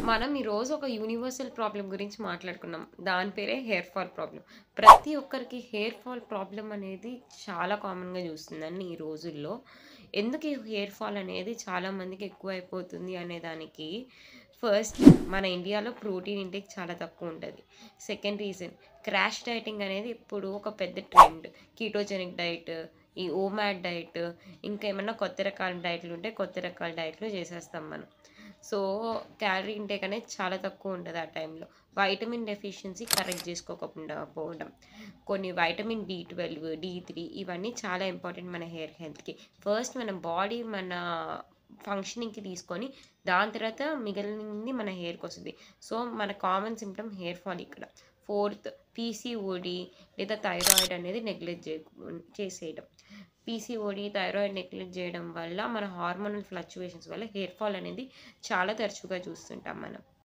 మనం ఈరోజు ఒక యూనివర్సల్ ప్రాబ్లం గురించి మాట్లాడుకున్నాం. దాని పేరే హెయిర్ ఫాల్ ప్రాబ్లం. ప్రతి ఒక్కరికి హెయిర్ ఫాల్ ప్రాబ్లం అనేది చాలా కామన్‌గా చూస్తుందండి ఈ రోజుల్లో. ఎందుకు ఈ హెయిర్ ఫాల్ అనేది చాలా మందికి ఎక్కువైపోతుంది అనే దానికి ఫస్ట్ మన ఇండియాలో ప్రోటీన్ ఇంటేక్ చాలా తక్కువ ఉంటది. సెకండ్ రీజన్ క్రాష్ డైటింగ్ అనేది ఇప్పుడు ఒక పెద్ద ట్రెండ్. కీటోజెనిక్ డైట్, ఈ ఓమాడ్ డైట్, ఇంకా ఏమన్నా కొత్త రకాల డైట్‌లు ఉంటే కొత్త రకాల డైట్‌లు చేసేస్తాం మనం. సో, క్యాలరీ ఇంటేక్ అనేది చాలా తక్కువ ఉంటది ఆ టైంలో. వైటమిన్ డెఫిషియన్సీ కరెక్ట్ చేసుకోకుండా పోవడం. కొన్ని వైటమిన్ డి12, డి3 ఇవన్నీ చాలా ఇంపార్టెంట్ మన హెయిర్ హెల్త్‌కి. ఫస్ట్ మన బాడీ మన ఫంక్షనింగ్‌కి తీసుకొని దాని తర్వాత మిగిలింది మన హెయిర్‌కొస్తది. సో, మన కామన్ సింప్టమ్ హెయిర్ ఫాల్ ఇక్కడ. ఫోర్త్ పీసీఓడీ లేదా థైరాయిడ్ అనేది నెగ్లెక్ట్ చేసేయడం. పీసీఓడీ, థైరాయిడ్ నెగ్లెక్ట్ చేయడం వల్ల మన హార్మోనల్ ఫ్లక్చుయేషన్స్ వల్ల హెయిర్ ఫాల్ అనేది చాలా తరచుగా చూస్తుంటాం మనం.